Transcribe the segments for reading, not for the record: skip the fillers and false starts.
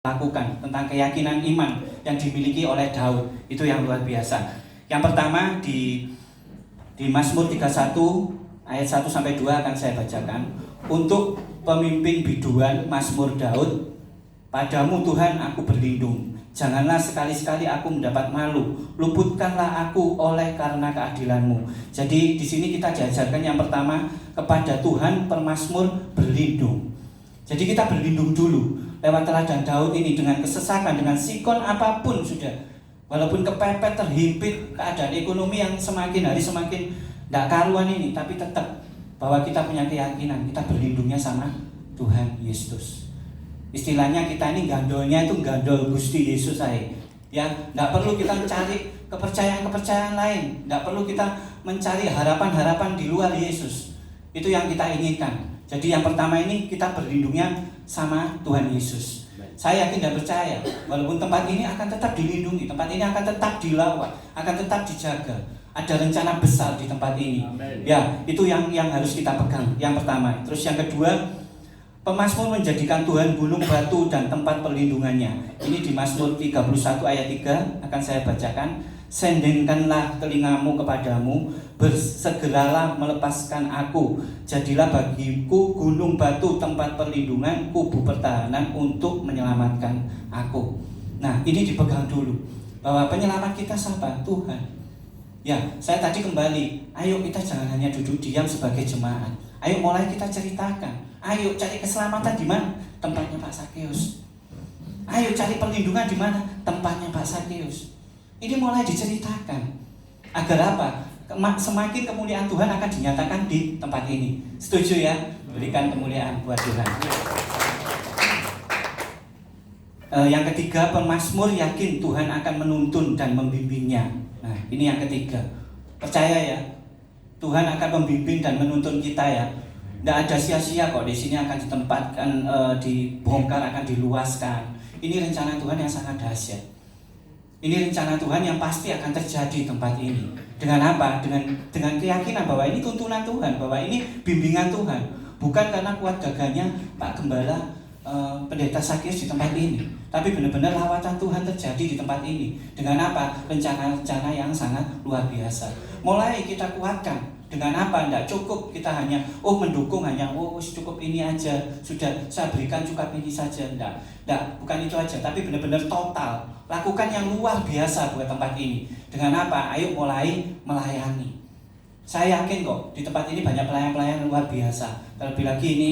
lakukan, tentang keyakinan iman yang dimiliki oleh Daud. Itu yang luar biasa. Yang pertama di Mazmur 31 ayat 1 sampai 2 akan saya bacakan. Untuk pemimpin biduan Mazmur Daud, padamu Tuhan aku berlindung. Janganlah sekali-sekali aku mendapat malu. Luputkanlah aku oleh karena keadilanmu. Jadi di sini kita diajarkan yang pertama, kepada Tuhan pemazmur berlindung. Jadi kita berlindung dulu lewat teladan Daud ini, dengan kesesakan, dengan sikon apapun sudah. Walaupun kepepet, terhimpit, keadaan ekonomi yang semakin hari semakin tidak karuan ini, tapi tetap bahwa kita punya keyakinan, kita berlindungnya sama Tuhan Yesus. Istilahnya kita ini gandolnya itu gandol Gusti Yesus saya. Ya, tidak perlu kita mencari kepercayaan-kepercayaan lain, tidak perlu kita mencari harapan-harapan di luar Yesus. Itu yang kita inginkan. Jadi yang pertama ini kita berlindungnya sama Tuhan Yesus. Saya yakin dan percaya walaupun tempat ini akan tetap dilindungi, tempat ini akan tetap dilawat, akan tetap dijaga. Ada rencana besar di tempat ini. Amen. Ya, itu yang harus kita pegang. Yang pertama. Terus yang kedua, pemazmur menjadikan Tuhan gunung batu dan tempat perlindungannya. Ini di Mazmur 31 ayat 3 akan saya bacakan. Sendengkanlah telingamu kepadamu, bersegeralah melepaskan aku. Jadilah bagiku gunung batu, tempat perlindungan, kubu pertahanan untuk menyelamatkan aku. Nah, ini dipegang dulu, bahwa penyelamat kita siapa? Tuhan. Ya, saya tadi kembali, ayo kita jangan hanya duduk diam sebagai jemaat. Ayo mulai kita ceritakan. Ayo cari keselamatan di mana? Tempatnya Pak Sakeus. Ayo cari perlindungan di mana? Tempatnya Pak Sakeus. Ini mulai diceritakan. Agar apa? Semakin kemuliaan Tuhan akan dinyatakan di tempat ini. Setuju ya? Berikan kemuliaan buat Tuhan. Yang ketiga, pemazmur yakin Tuhan akan menuntun dan membimbingnya. Nah, ini yang ketiga. Percaya ya, Tuhan akan membimbing dan menuntun kita ya. Tidak ada sia-sia kok, di sini akan ditempatkan, dibongkar, akan diluaskan. Ini rencana Tuhan yang sangat dahsyat. Ini rencana Tuhan yang pasti akan terjadi di tempat ini. Dengan apa? Dengan keyakinan bahwa ini tuntunan Tuhan, bahwa ini bimbingan Tuhan. Bukan karena kuat gagahnya Pak Gembala, Pendeta Sakeus di tempat ini, tapi benar-benar lawatan Tuhan terjadi di tempat ini. Dengan apa? Rencana-rencana yang sangat luar biasa. Mulai kita kuatkan. Dengan apa? Tidak cukup kita hanya mendukung, hanya cukup ini aja, sudah saya berikan cukup ini saja. Tidak, bukan itu aja, tapi benar-benar total. Lakukan yang luar biasa buat tempat ini. Dengan apa? Ayo mulai melayani. Saya yakin kok di tempat ini banyak pelayan-pelayan luar biasa. Terlebih lagi ini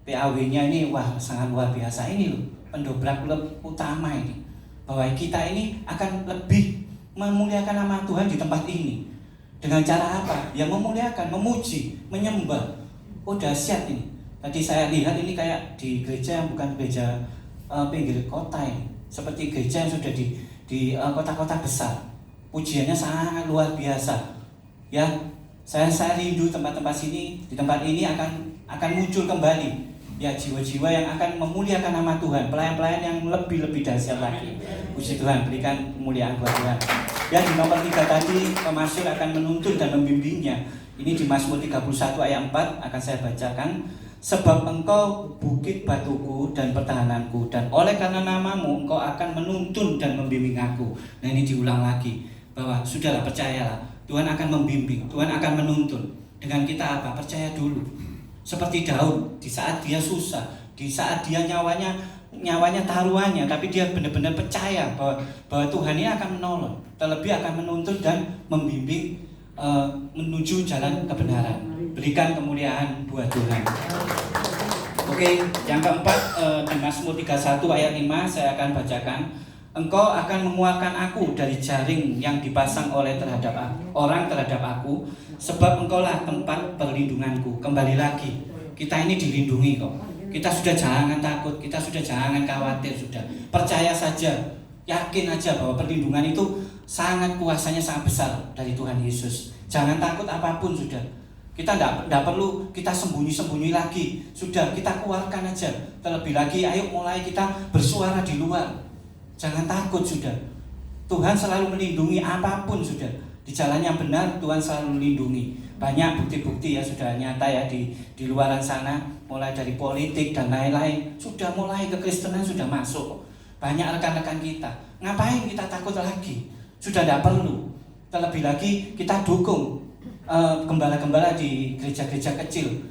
PAW-nya ini sangat luar biasa. Ini loh pendobrak utama ini, bahwa kita ini akan lebih memuliakan nama Tuhan di tempat ini. Dengan cara apa? Ya memuliakan, memuji, menyembah. Dahsyat ini. Tadi saya lihat ini kayak di gereja yang bukan gereja pinggir kota ini, seperti gereja yang sudah di kota-kota besar. Pujiannya sangat luar biasa. Ya, saya rindu tempat-tempat sini, di tempat ini akan muncul kembali. Ya, jiwa-jiwa yang akan memuliakan nama Tuhan, pelayan-pelayan yang lebih dahsyat lagi. Puji Tuhan, berikan kemuliaan buat Tuhan. Ya, di nomor 3 tadi, pemazmur akan menuntun dan membimbingnya. Ini di Mazmur 31 ayat 4 akan saya bacakan. Sebab engkau bukit batuku dan pertahananku, dan oleh karena namamu engkau akan menuntun dan membimbing aku. Nah, ini diulang lagi, bahwa sudahlah, percayalah, Tuhan akan membimbing, Tuhan akan menuntun. Dengan kita apa? Percaya dulu. Seperti Daud, di saat dia susah, di saat dia nyawanya taruhannya, tapi dia benar-benar percaya bahwa Tuhan ini akan menolong, terlebih akan menuntun dan membimbing menuju jalan kebenaran. Berikan kemuliaan buat Tuhan. Oke, yang keempat, di Mazmur 31 ayat 5 saya akan bacakan. Engkau akan mengeluarkan aku dari jaring yang dipasang terhadap aku, sebab engkaulah tempat perlindunganku. Kembali lagi, kita ini dilindungi kok. Kita sudah jangan takut, kita sudah jangan khawatir, sudah. Percaya saja, yakin aja bahwa perlindungan itu kuasanya sangat besar dari Tuhan Yesus. Jangan takut apapun sudah. Kita tidak perlu kita sembunyi-sembunyi lagi. Sudah, kita keluarkan aja. Terlebih lagi, ayo mulai kita bersuara di luar. Jangan takut sudah. Tuhan selalu melindungi apapun sudah. Di Di jalan yang benar Tuhan selalu lindungi. Banyak bukti-bukti ya sudah nyata ya di luaran sana, mulai dari politik dan lain-lain, sudah mulai kekristenan sudah masuk. Banyak rekan-rekan kita. Ngapain kita takut lagi? Sudah tidak perlu. Terlebih lagi kita dukung gembala-gembala di gereja-gereja kecil.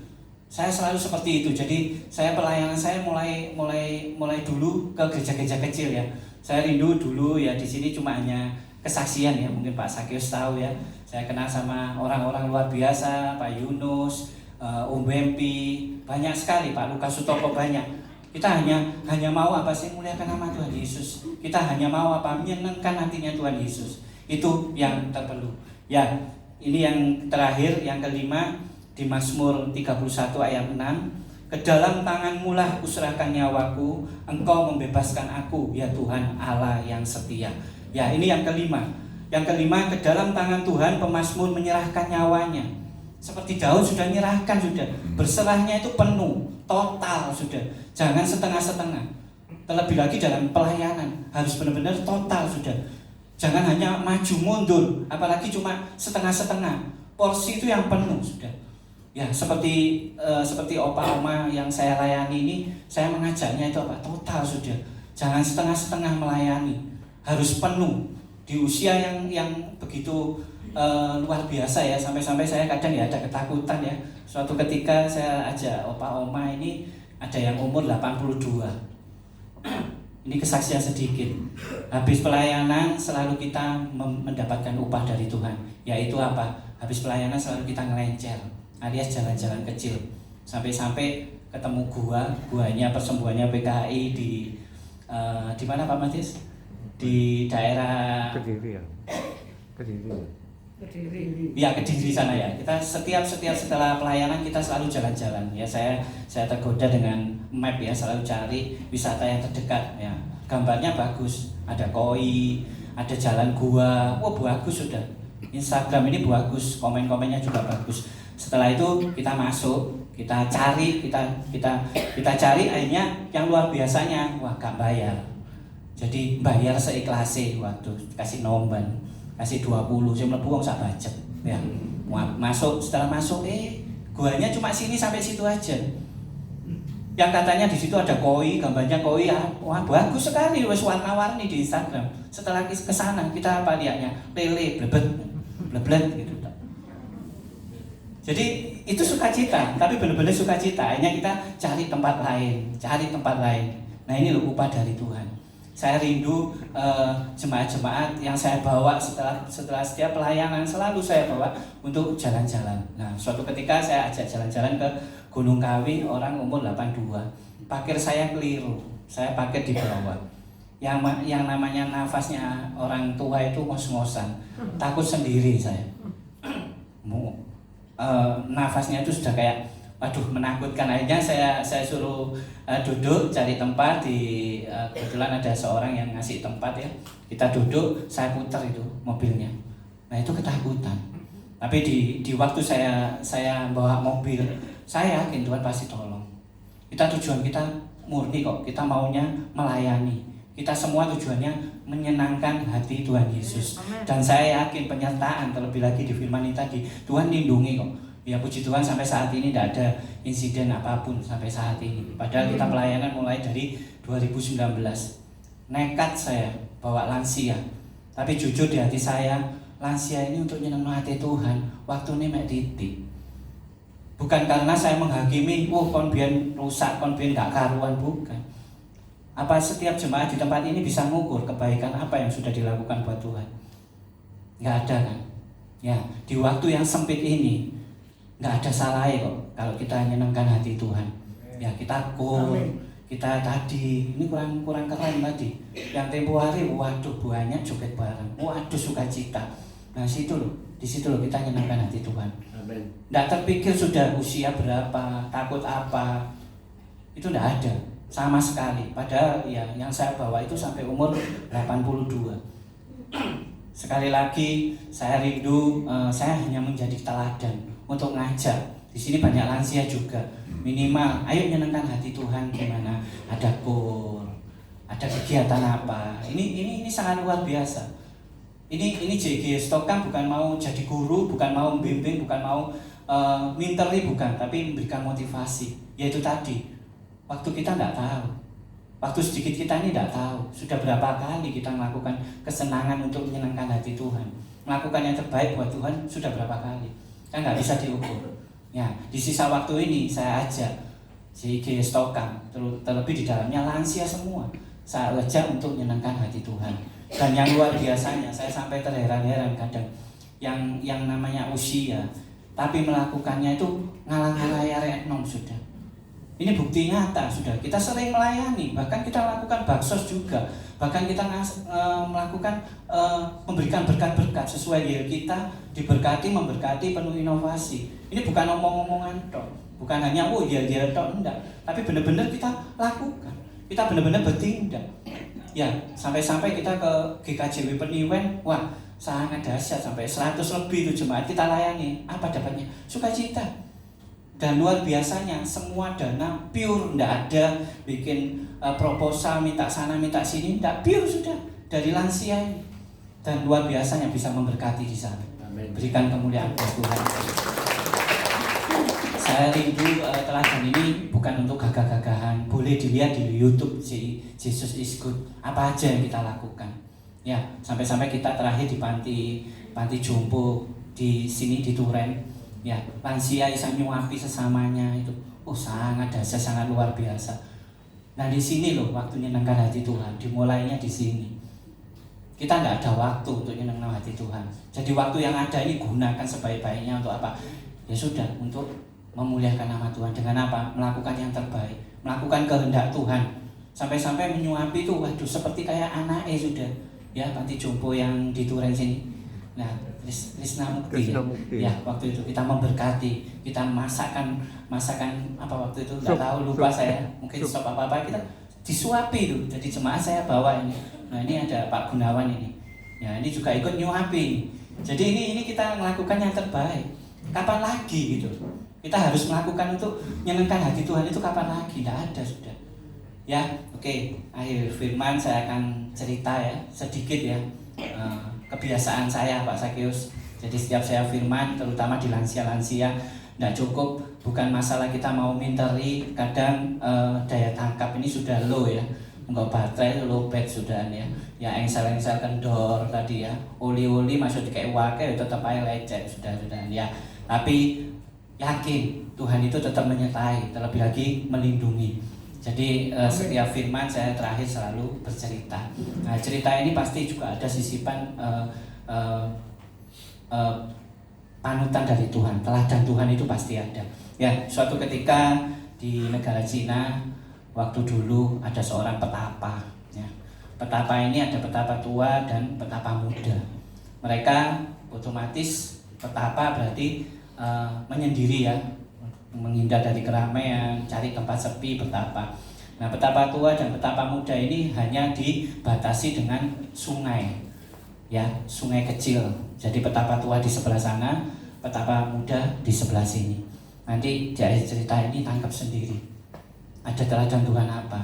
Saya selalu seperti itu. Jadi saya pelayanan saya mulai dulu ke gereja-gereja kecil ya. Saya rindu dulu ya di sini cuma hanya kesaksian ya, mungkin Pak Sakius tahu ya. Saya kenal sama orang-orang luar biasa, Pak Yunus, Om Bempi, banyak sekali, Pak Lukas Sutopo banyak. Kita hanya mau apa sih? Muliakan nama Tuhan Yesus. Kita hanya mau apa? Menyenangkan hatinya Tuhan Yesus. Itu yang terperlu. Ya, ini yang terakhir, yang kelima di Mazmur 31 ayat 6. Ke dalam tangan-Mu lah kuserahkan nyawaku, Engkau membebaskan aku, ya Tuhan Allah yang setia. Ya, ini yang kelima. Yang kelima, ke dalam tangan Tuhan pemazmur menyerahkan nyawanya. Seperti Daud sudah menyerahkan sudah. Berserahnya itu penuh, total sudah. Jangan setengah-setengah. Terlebih lagi dalam pelayanan harus benar-benar total sudah. Jangan hanya maju mundur, apalagi cuma setengah-setengah. Porsi itu yang penuh sudah. Ya, seperti opa-oma yang saya layani ini, saya mengajaknya itu apa? Total sudah. Jangan setengah-setengah melayani. Harus penuh. Di usia yang begitu luar biasa ya, sampai-sampai saya kadang ya ada ketakutan ya. Suatu ketika saya ajak opa-oma ini, ada yang umur 82. Ini kesaksian sedikit. Habis pelayanan selalu kita mendapatkan upah dari Tuhan. Yaitu apa? Habis pelayanan selalu kita ngelencer, alias jalan-jalan kecil. Sampai-sampai ketemu guanya persembuhannya PKI di mana Pak Matis? Di daerah Kediri ya. Ya, Kediri sana ya. Kita setiap setelah pelayanan kita selalu jalan-jalan ya. Saya tergoda dengan map ya, selalu cari wisata yang terdekat ya. Gambarnya bagus, ada koi, ada jalan gua. Wah, bagus sudah. Instagram ini bagus, komen-komennya juga bagus. Setelah itu kita masuk, kita cari, kita cari akhirnya yang luar biasanya, wah gak bayar. Jadi bayar seikhlasnya waktu kasih nomban, kasih 20, saya mlebu wong sak budget ya. Masuk, setelah masuk guanya cuma sini sampai situ aja. Yang katanya di situ ada koi, gambarnya koi, wah bagus sekali, wes warna-warni di Instagram. Setelah ke sana kita apa lihatnya? Lele, blebet gitu. Jadi itu sukacita, tapi benar-benar sukacita. Hanya kita cari tempat lain. Nah ini loh upah dari Tuhan. Saya rindu jemaat-jemaat yang saya bawa setelah setiap pelayanan selalu saya bawa untuk jalan-jalan. Nah, suatu ketika saya ajak jalan-jalan ke Gunung Kawi, orang umur 82. Parkir saya keliru, saya parkir di bawah. Yang namanya nafasnya orang tua itu ngos-ngosan, takut sendiri saya. Nafasnya itu sudah kayak waduh menakutkan. Akhirnya saya suruh duduk cari tempat kebetulan ada seorang yang ngasih tempat ya. Kita duduk, saya putar itu mobilnya. Nah itu ketakutan. Tapi di waktu saya bawa mobil, saya yakin Tuhan pasti tolong. Tujuan kita murni kok, kita maunya melayani. Kita semua tujuannya menyenangkan hati Tuhan Yesus. Dan saya yakin penyertaan terlebih lagi di firman ini tadi, Tuhan lindungi kok. Ya puji Tuhan sampai saat ini tidak ada insiden apapun sampai saat ini. Padahal kita pelayanan mulai dari 2019. Nekat saya bawa lansia. Tapi jujur di hati saya, lansia ini untuk nyenengno hati Tuhan. Waktu ini mek titik. Bukan karena saya menghakimi, kon biyen rusak, kon biyen gak karuan, bukan. Apa setiap jemaat di tempat ini bisa mengukur kebaikan apa yang sudah dilakukan buat Tuhan? Nggak ada kan? Ya, di waktu yang sempit ini nggak ada salahnya kok kalau kita menyenangkan hati Tuhan. Ya kita kita tadi ini kurang keren tadi. Yang tempo hari, waduh banyak joget bareng, waduh sukacita. Nah di situ loh kita menyenangkan hati Tuhan. Amin. Nggak terpikir sudah usia berapa, takut apa, itu nggak ada. Sama sekali, padahal ya yang saya bawa itu sampai umur 82. Sekali lagi saya rindu, saya hanya menjadi teladan untuk ngajak. Di sini banyak lansia juga. Minimal, ayo menyenangkan hati Tuhan gimana? Ada kur, ada kegiatan apa? Ini sangat luar biasa. Ini JG Stokam bukan mau jadi guru, bukan mau membimbing, bukan mau minteri, bukan, tapi memberikan motivasi. Yaitu tadi, waktu kita tidak tahu, waktu sedikit kita ini tidak tahu, sudah berapa kali kita melakukan kesenangan untuk menyenangkan hati Tuhan, melakukan yang terbaik buat Tuhan sudah berapa kali, kan nggak bisa diukur. Ya, di sisa waktu ini saya ajak JG Stokam, terlebih di dalamnya lansia semua, saya ajak untuk menyenangkan hati Tuhan. Dan yang luar biasanya, saya sampai terheran-heran kadang yang namanya usia, tapi melakukannya itu ngalang-ngalai renom sudah. Ini bukti nyata sudah. Kita sering melayani, bahkan kita melakukan baksos juga, bahkan kita melakukan memberikan berkat-berkat sesuai diri kita, diberkati, memberkati, penuh inovasi. Ini bukan omong-omongan tok, bukan hanya iya tok, enggak, tapi benar-benar kita lakukan, kita benar-benar bertindak. Ya, sampai-sampai kita ke GKJW Peniwen, wah sangat dahsyat, sampai 100 lebih itu jemaat kita layani. Apa dapatnya? Sukacita. Dan luar biasanya semua dana pure, enggak ada bikin proposal minta sana minta sini, enggak, pure sudah dari lansia ini. Dan luar biasanya bisa memberkati di sana. Amin. Berikan kemuliaan buat Tuhan. Saya rindu teladan ini bukan untuk gagah-gagahan. Boleh dilihat di YouTube Jesus is Good. Apa aja yang kita lakukan. Ya, sampai-sampai kita terakhir di panti jompo di sini di Turen. Ya, lansia bisa nyuapi sesamanya itu. Oh, sangat dahsyat, sangat luar biasa. Nah, di sini loh waktu nyenangkan hati Tuhan. Dimulainya di sini. Kita nggak ada waktu untuk nyenangkan hati Tuhan. Jadi waktu yang ada ini gunakan sebaik-baiknya untuk apa? Ya sudah, untuk memuliakan nama Tuhan. Dengan apa? Melakukan yang terbaik, melakukan kehendak Tuhan. Sampai-sampai menyuapi itu, waduh, seperti kayak anak sudah. Ya, panti jompo yang di Turen sini. Nah, Krisna Mukti. Ya, waktu itu kita memberkati, kita masakan apa waktu itu nggak tahu, lupa saya. Mungkin sop apa kita disuapi itu. Jadi jemaat saya bawa ini. Nah, ini ada Pak Gunawan ini. Ya, ini juga ikut nyuapi. Jadi ini kita melakukan yang terbaik. Kapan lagi gitu? Kita harus melakukan untuk menyenangkan hati Tuhan itu kapan lagi? Tidak ada sudah. Ya, oke. Akhir firman saya akan cerita ya sedikit ya kebiasaan saya Pak Sakeus. Jadi setiap saya firman, terutama di lansia-lansia, tidak cukup. Bukan masalah kita mau minteri, kadang daya tangkap ini sudah low ya. Enggak, baterai low bed sudah ya. Ya engsel kendor tadi ya. Oli masuk kayak wakai tetap aja lecet sudah ya. Tapi yakin Tuhan itu tetap menyertai, terlebih lagi melindungi. Jadi setiap firman saya terakhir selalu bercerita. Nah, cerita ini pasti juga ada sisipan panutan dari Tuhan, teladan Tuhan itu pasti ada. Ya, suatu ketika di negara Cina, waktu dulu ada seorang petapa. Ya. Petapa ini ada petapa tua dan petapa muda. Mereka otomatis petapa berarti menyendiri ya, menghindar dari keramaian, cari tempat sepi bertapa. Nah, petapa tua dan petapa muda ini hanya dibatasi dengan sungai, ya, sungai kecil. Jadi petapa tua di sebelah sana, petapa muda di sebelah sini. Nanti di akhir cerita ini tangkap sendiri. Ada teladan Tuhan apa?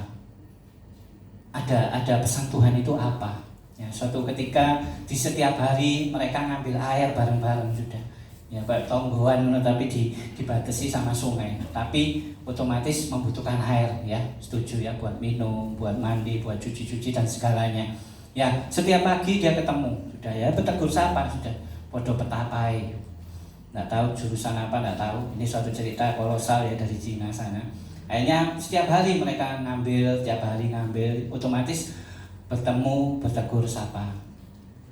Ada pesan Tuhan itu apa? Ya, suatu ketika di setiap hari mereka ngambil air bareng-bareng sudah. Ya, Pak tonggoan tapi dibatasi sama sungai, tapi otomatis membutuhkan air ya, setuju ya, buat minum, buat mandi, buat cuci-cuci dan segalanya. Ya, setiap pagi dia ketemu sudah ya, bertegur sapa sudah, podo petapai, nggak tahu jurusan apa, nggak tahu. Ini suatu cerita kolosal ya dari Cina sana. Akhirnya setiap hari mereka ngambil, otomatis bertemu, bertegur sapa.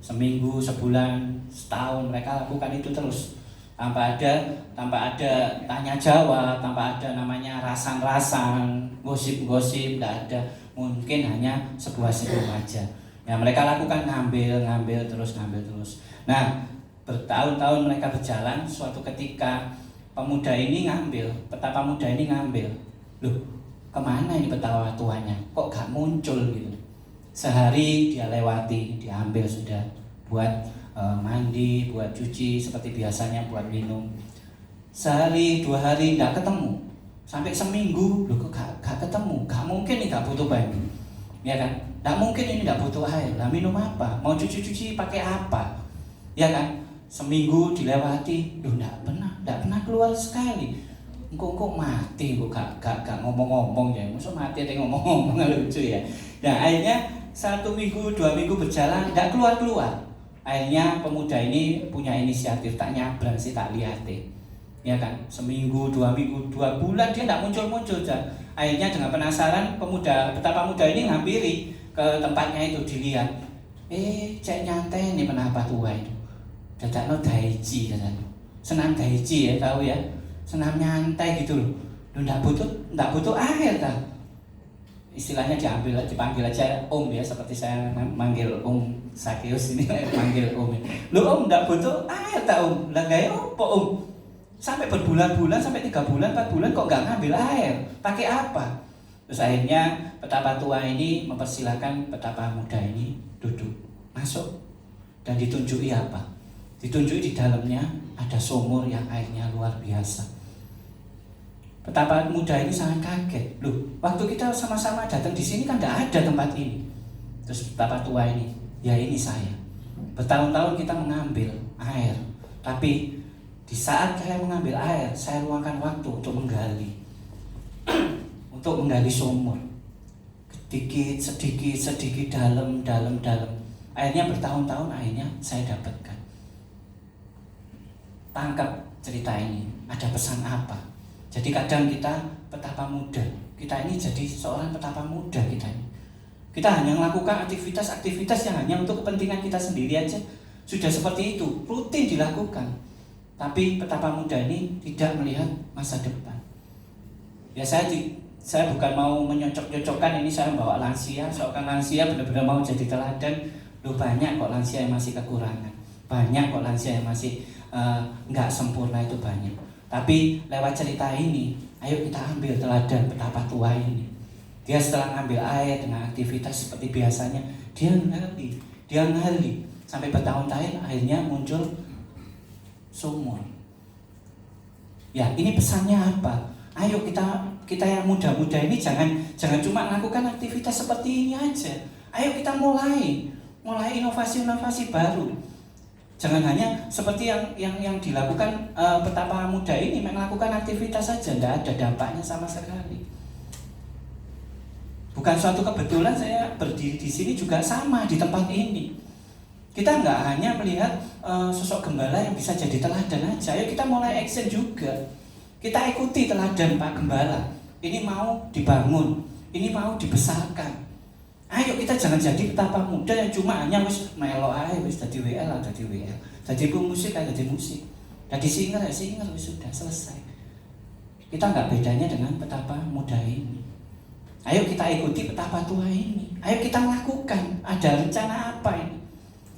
Seminggu, sebulan, setahun mereka lakukan itu terus. Tanpa ada tanya jawab, tanpa ada namanya rasan-rasan, gosip-gosip, tidak ada. Mungkin hanya sebuah senyum aja. Ya, mereka lakukan ngambil terus. Nah, bertahun-tahun mereka berjalan. Suatu ketika pemuda ini ngambil, petapa muda ini ngambil. Loh, kemana ini petapa tuanya? Kok gak muncul gitu? Sehari dia lewati, diambil sudah buat mandi, buat cuci seperti biasanya, buat minum. Sehari, 2 hari tidak ketemu. Sampai seminggu, loh kok gak ketemu? Gak mungkin nih gak butuh banyu. ya kan? Tidak mungkin ini tidak butuh air. Lah minum apa? Mau cuci-cuci pakai apa? Ya kan? Seminggu dilewati, tidak pernah keluar sekali. Engkau mati, gak ngomong-ngomong ya. Maksud mati ada ngomong-ngomong, lucu ya. Nah akhirnya 1 minggu, 2 minggu berjalan, tidak keluar-keluar. Akhirnya pemuda ini punya inisiatif, tak nyabrang sih, tak lihat deh. Ya kan, seminggu, 2 minggu, 2 bulan dia tidak muncul-muncul. Akhirnya dengan penasaran, betapa muda ini ngampiri ke tempatnya itu, dilihat. Cek nyantai nih penapa tua itu. Dadakno daiji katanya. Senam daiji ya, tahu ya. Senam nyantai gitu loh. Enggak butuh air kan. Istilahnya dipanggil aja Om ya, seperti saya manggil Om Sakeus ini manggil Om. Loh Om enggak butuh air tak Om? Lah gaya apa Om? Sampai berbulan-bulan, sampai 3 bulan, 4 bulan kok nggak ngambil air? Pakai apa? Terus akhirnya betapa tua ini mempersilahkan betapa muda ini duduk, masuk, dan ditunjuki apa? Ditunjuki di dalamnya ada sumur yang airnya luar biasa. Betapa muda ini sangat kaget. Loh, waktu kita sama-sama datang di sini kan tidak ada tempat ini. Terus betapa tua ini, ya ini saya. Bertahun-tahun kita mengambil air, tapi di saat saya mengambil air, saya luangkan waktu untuk menggali, untuk menggali sumur. Sedikit, dalam. Akhirnya bertahun-tahun, akhirnya saya dapatkan. Tangkap cerita ini, ada pesan apa? Jadi kadang kita betapa muda, kita ini jadi seorang betapa muda kita ini. Kita hanya melakukan aktivitas yang hanya untuk kepentingan kita sendiri aja, sudah seperti itu, rutin dilakukan. Tapi betapa muda ini tidak melihat masa depan. Ya saya bukan mau menyocok-nyocokkan ini, saya membawa lansia, seorang lansia benar-benar mau jadi teladan. Loh banyak kok lansia yang masih kekurangan, banyak kok lansia yang masih nggak sempurna, itu banyak. Tapi lewat cerita ini, ayo kita ambil teladan betapa tua ini. Dia setelah ngambil air dengan aktivitas seperti biasanya, dia ngali sampai bertahun-tahun, akhirnya muncul sumur. Ya, ini pesannya apa? Ayo kita yang muda-muda ini jangan cuma melakukan aktivitas seperti ini aja. Ayo kita mulai inovasi-inovasi baru. Jangan hanya seperti yang dilakukan betapa muda ini, melakukan aktivitas saja, tidak ada dampaknya sama sekali. Bukan suatu kebetulan saya berdiri di sini juga sama di tempat ini. Kita nggak hanya melihat sosok gembala yang bisa jadi teladan aja. Ayo kita mulai action juga. Kita ikuti teladan Pak Gembala. Ini mau dibangun, ini mau dibesarkan. Ayo kita jangan jadi betapa muda yang cuma hanya melo ae wis dadi WL atau dadi WL. Jadi pemusik aja jadi musik. Jadi singer wis sudah selesai. Kita nggak bedanya dengan betapa muda ini. Ayo kita ikuti betapa tua ini. Ayo kita melakukan. Ada rencana apa ini?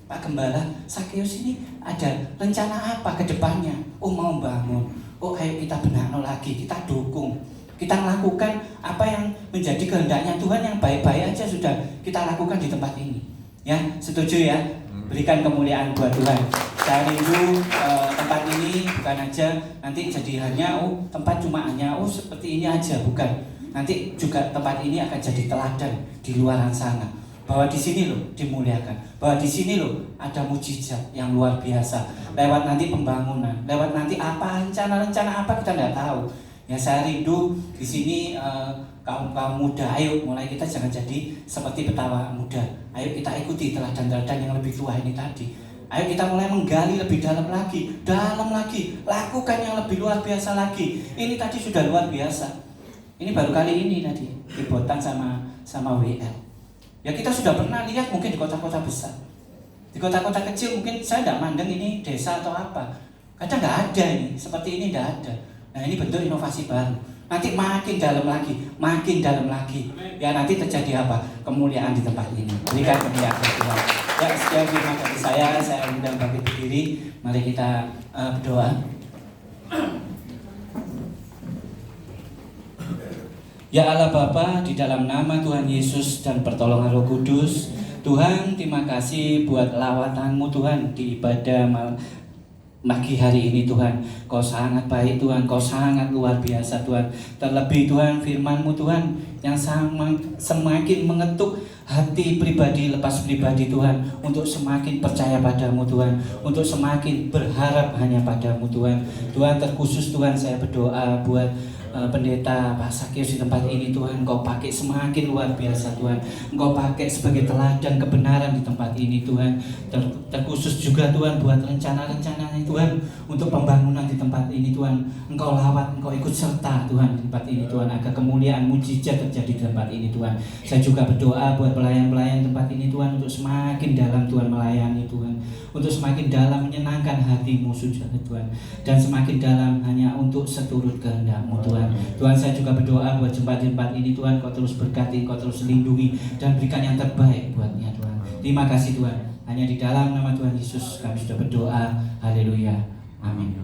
Pak Gembala Sakeus ini ada rencana apa ke depannya? Oh mau bangun. Oh ayo kita benarno lagi, kita dukung. Kita melakukan apa yang menjadi kehendaknya Tuhan, yang baik-baik aja sudah kita lakukan di tempat ini. Ya, setuju ya? Berikan kemuliaan buat Tuhan. Saya rindu tempat ini bukan aja nanti jadi hanya tempat cuma hanya seperti ini aja, bukan. Nanti juga tempat ini akan jadi teladan di luar sana. Bahwa di sini loh dimuliakan. Bahwa di sini loh ada mujizat yang luar biasa. Lewat nanti pembangunan, lewat nanti apa rencana-rencana apa kita nggak tahu. Ya saya rindu di sini kaum muda, ayo mulai kita jangan jadi seperti betapa muda. Ayo kita ikuti teladan-teladan yang lebih tua ini tadi. Ayo kita mulai menggali lebih dalam lagi, lakukan yang lebih luar biasa lagi. Ini tadi sudah luar biasa. Ini baru kali ini tadi dibotan sama WL. Ya kita sudah pernah lihat mungkin di kota-kota besar. Di kota-kota kecil mungkin saya tidak mandang ini desa atau apa. Kadang nggak ada ini, seperti ini tidak ada. Nah ini bentuk inovasi baru. Nanti makin dalam lagi. Ya nanti terjadi apa? Kemuliaan di tempat ini. Berikan kemuliaan Tuhan. Ya sekian terima kasih saya undang bangkit berdiri. Mari kita berdoa. Ya Allah Bapa, di dalam nama Tuhan Yesus dan pertolongan Roh Kudus, Tuhan terima kasih buat lawatan-Mu Tuhan di ibadah pagi hari ini Tuhan, Kau sangat baik Tuhan, Kau sangat luar biasa Tuhan. Terlebih Tuhan, firman-Mu Tuhan yang semakin mengetuk hati pribadi lepas pribadi Tuhan, untuk semakin percaya padamu Tuhan, untuk semakin berharap hanya padamu Tuhan. Tuhan, terkhusus Tuhan saya berdoa buat pendeta Pak Sakius di tempat ini Tuhan, Engkau pakai semakin luar biasa Tuhan. Engkau pakai sebagai teladan kebenaran di tempat ini Tuhan. Terkhusus juga Tuhan buat rencana-rencananya Tuhan untuk pembangunan di tempat ini Tuhan. Engkau lawat, Engkau ikut serta Tuhan di tempat ini Tuhan, agar kemuliaan mujizat terjadi di tempat ini Tuhan. Saya juga berdoa buat pelayan-pelayan tempat ini Tuhan, untuk semakin dalam Tuhan melayani Tuhan, untuk semakin dalam menyenangkan hati-Mu Tuhan, dan semakin dalam hanya untuk seturut kehendak-Mu Tuhan. Tuhan, saya juga berdoa buat jemaat-jemaat ini Tuhan, Kau terus berkati, Kau terus lindungi, dan berikan yang terbaik buatnya Tuhan. Terima kasih Tuhan. Hanya di dalam nama Tuhan Yesus kami sudah berdoa. Haleluya. Amin.